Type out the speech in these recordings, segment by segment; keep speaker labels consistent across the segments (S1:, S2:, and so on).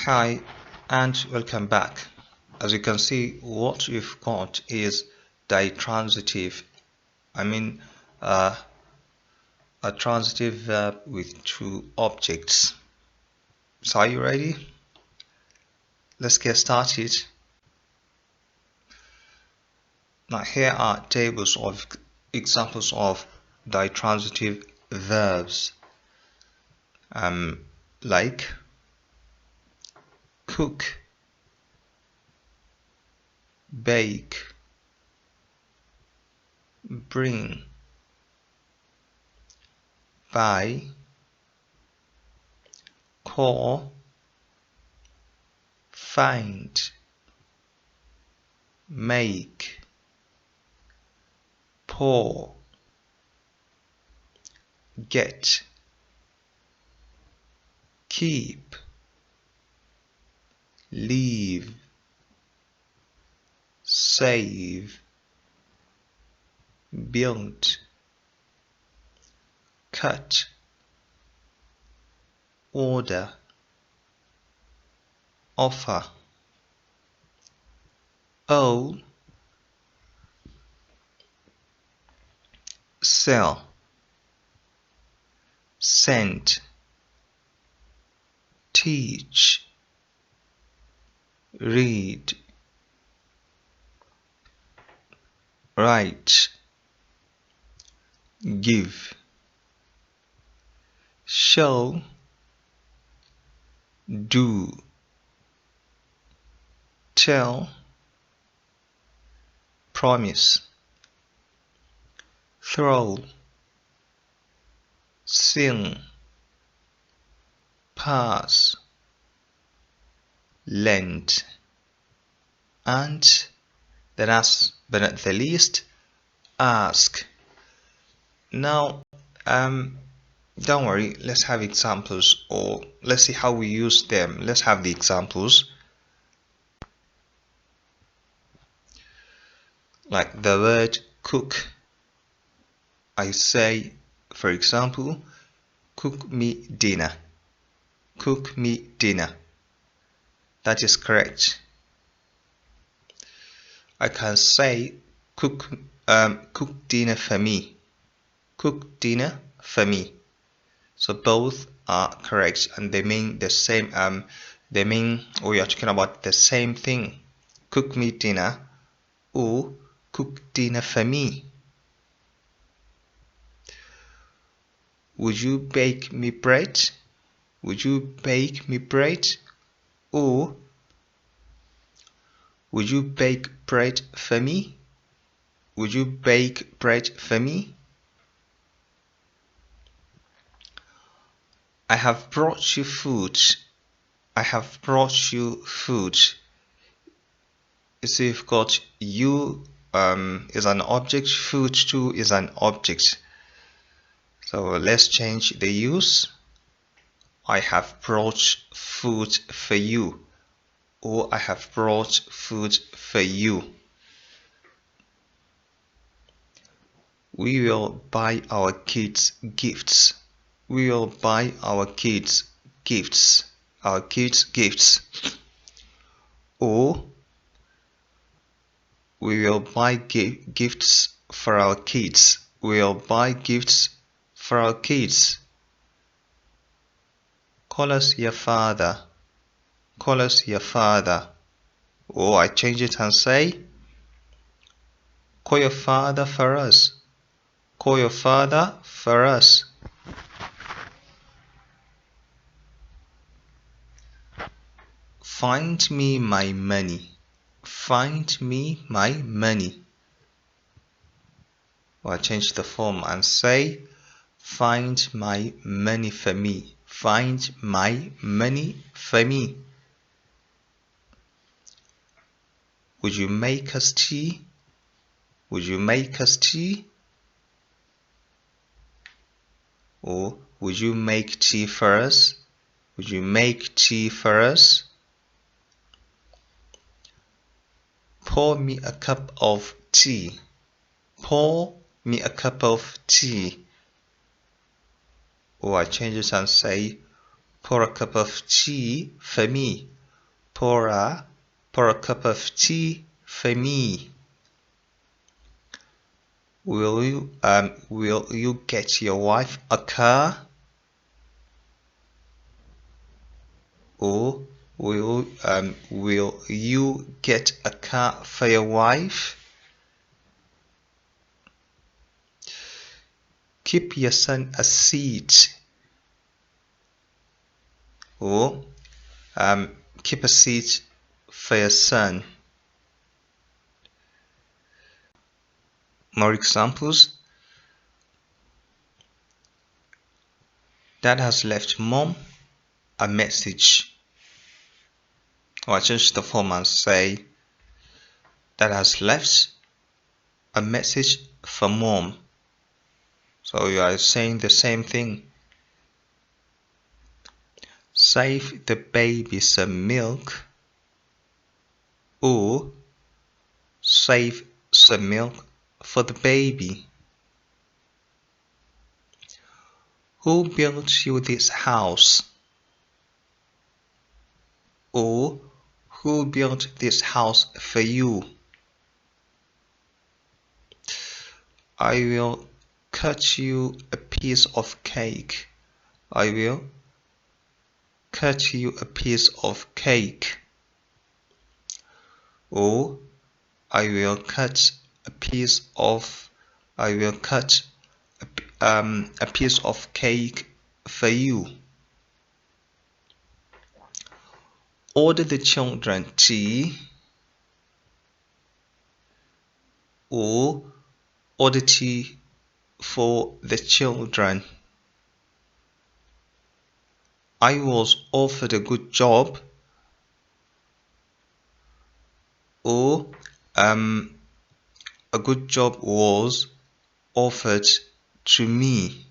S1: Hi and welcome back. As you can see, what we've got is ditransitive. I mean a transitive verb with two objects. So are you ready? Let's get started. Now here are tables of examples of ditransitive verbs. Like cook, bake, bring, buy, call, find, make, pour, get, keep, leave, save, build, cut, order, offer, owe, sell, send, teach, read, write, give, show, do, tell, promise, throw, sing, pass, lend, and last but not the least, ask. Now don't worry, let's have examples, or let's see how we use them. Let's have the examples. Like the word cook, I say, for example, cook me dinner. Cook me dinner. That is correct. I can say cook dinner for me. Cook dinner for me. So both are correct, and they mean the same. They mean we are talking about the same thing. Cook me dinner, or cook dinner for me. Would you bake me bread? Would you bake me bread? Or would you bake bread for me? Would you bake bread for me? I have brought you food. I have brought you food. So you've got you is an object, food too is an object. So let's change the use. I have brought food for you, or I have brought food for you. We will buy our kids gifts. We will buy our kids gifts. Our kids gifts. Or we will buy gifts for our kids. We will buy gifts for our kids. Call us your father. Call us your father. Or I change it and say, call your father for us. Call your father for us. Find me my money. Find me my money. Or I change the form and say, find my money for me. Find my money for me. Would you make us tea? Would you make us tea? Or would you make tea for us? Would you make tea for us? Pour me a cup of tea. Pour me a cup of tea. Or I change it and say, pour a cup of tea for me. pour a cup of tea for me. Will you get your wife a car? Or will you get a car for your wife? Keep your son a seat. Or keep a seat for your son. More examples. Dad has left Mom a message. Or I change the form and say Dad has left a message for Mom. So you are saying the same thing. Save the baby some milk. Or save some milk for the baby. Who built you this house? Or who built this house for you? I will cut you a piece of cake. I will cut you a piece of cake. Or I will cut a piece of piece of cake for you. Order the children tea. Or order tea for the children. I was offered a good job. Or a good job was offered to me.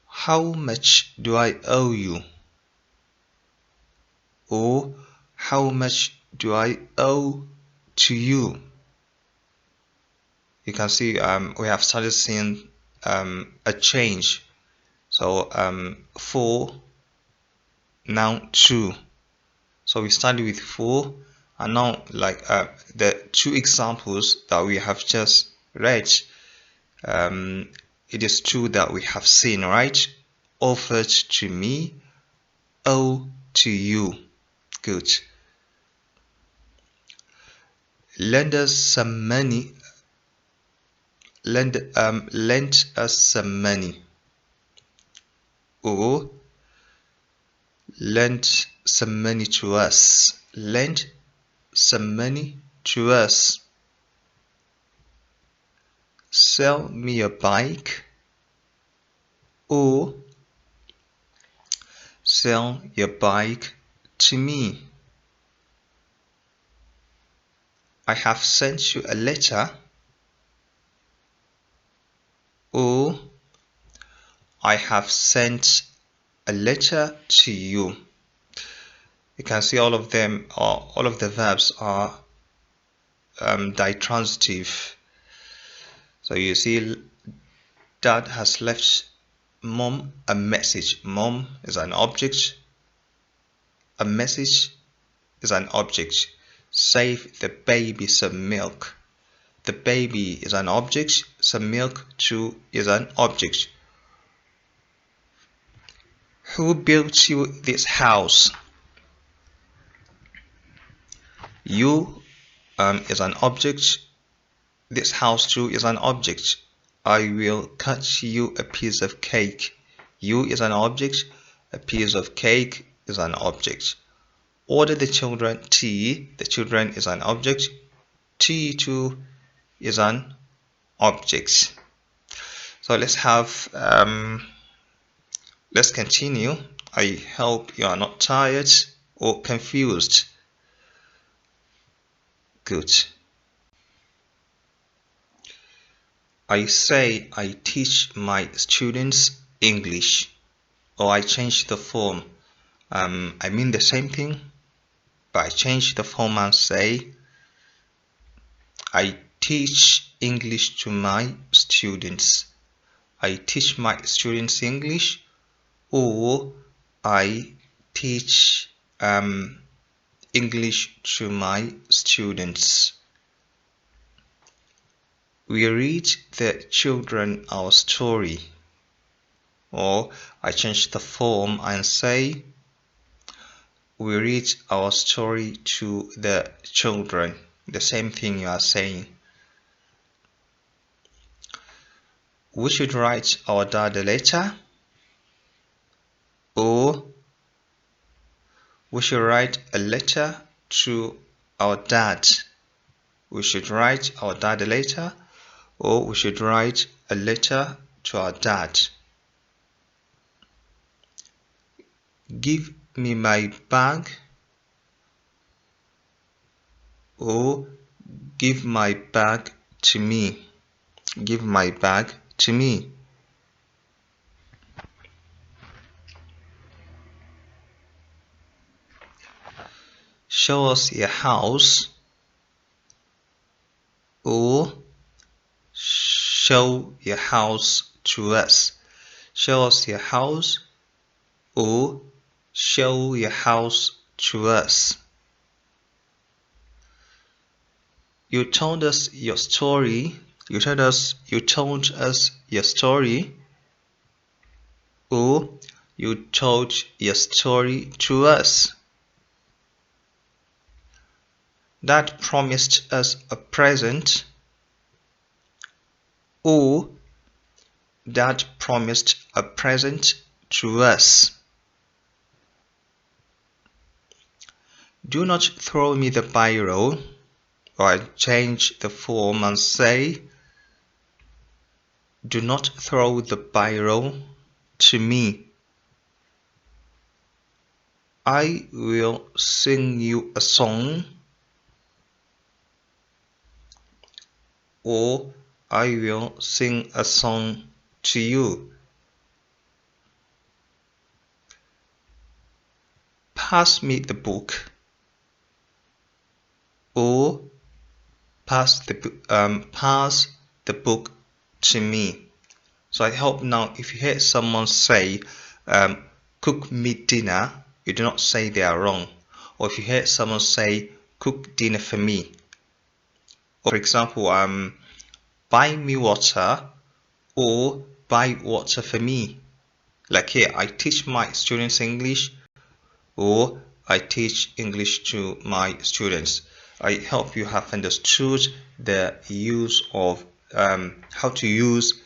S1: How much do I owe you? Or how much do I owe to you? You can see we have started seeing a change. So for, now to. So we started with for, and now like the two examples that we have just read, it is two that we have seen, right? Offered to me, owe to you. Good. Lend us some money. Lend us some money. Or lend some money to us. Lend some money to us. Sell me a bike. Or sell your bike to me. I have sent you a letter. Or I have sent a letter to you. You can see all of them, all of the verbs are ditransitive. So you see Dad has left Mom a message. Mom is an object. A message is an object. Save the baby some milk. The baby is an object. Some milk too is an object. Who built you this house? You is an object. This house too is an object. I will cut you a piece of cake. You is an object. A piece of cake is an object. Order the children tea. The children is an object. Tea too is an object. So let's have let's continue. I hope you are not tired or confused. Good. I say I teach my students English. Or I change the form. I mean the same thing, but I change the form and say I teach English to my students. I teach my students English. Or I teach English to my students. We read the children our story. Or I change the form and say, we read our story to the children. The same thing you are saying. We should write our dad a letter. Or we should write a letter to our dad. We should write our dad a letter, or we should write a letter to our dad. Give me my bag, or give my bag to me. Give my bag to me. Show us your house, or show your house to us. Show us your house, or show your house to us. You told us your story. You told us your story, or you told your story to us. Dad promised us a present, or Dad promised a present to us. Do not throw me the biro, or I change the form and say, do not throw the biro to me. I will sing you a song, or I will sing a song to you. Pass me the book, or pass the book to me. So I hope now if you hear someone say cook me dinner, you do not say they are wrong. Or if you hear someone say cook dinner for me, or for example buy me water, or buy water for me. Like here, I teach my students English, or I teach English to my students. I hope you have understood the use of how to use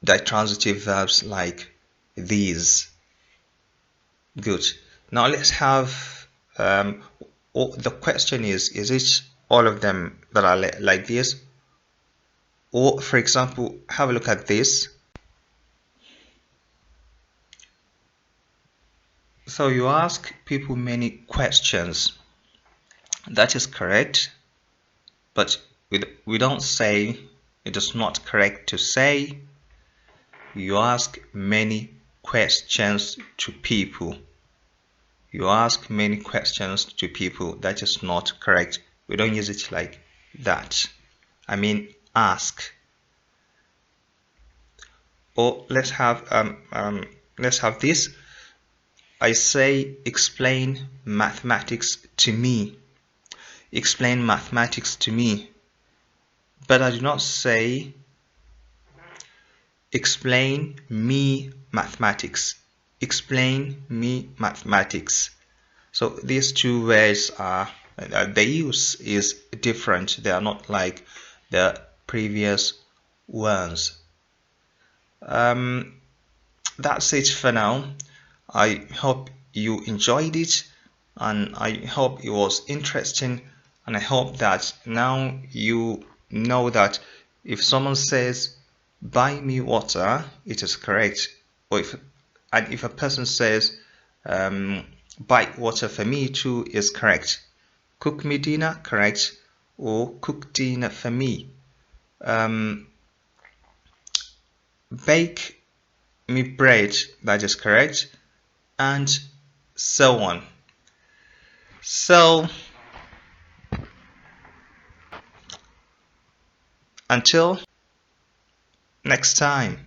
S1: ditransitive verbs like these. Good. Now let's have the question is it all of them that are like this? Or for example, have a look at this. So you ask people many questions. That is correct, but we don't say, it is not correct to say you ask many questions to people. You ask many questions to people. That is not correct. We don't use it like that. I mean ask. Or let's have this. I say explain mathematics to me. Explain mathematics to me. But I do not say explain me mathematics. Explain me mathematics. So these two words are the use is different. They are not like the previous ones. That's it for now. I hope you enjoyed it, and I hope it was interesting, and I hope that now you know that if someone says buy me water, it is correct. Or if a person says buy water for me too, is correct. Cook me dinner, correct. Or cook dinner for me. Bake me bread, that is correct. And so on. So until next time.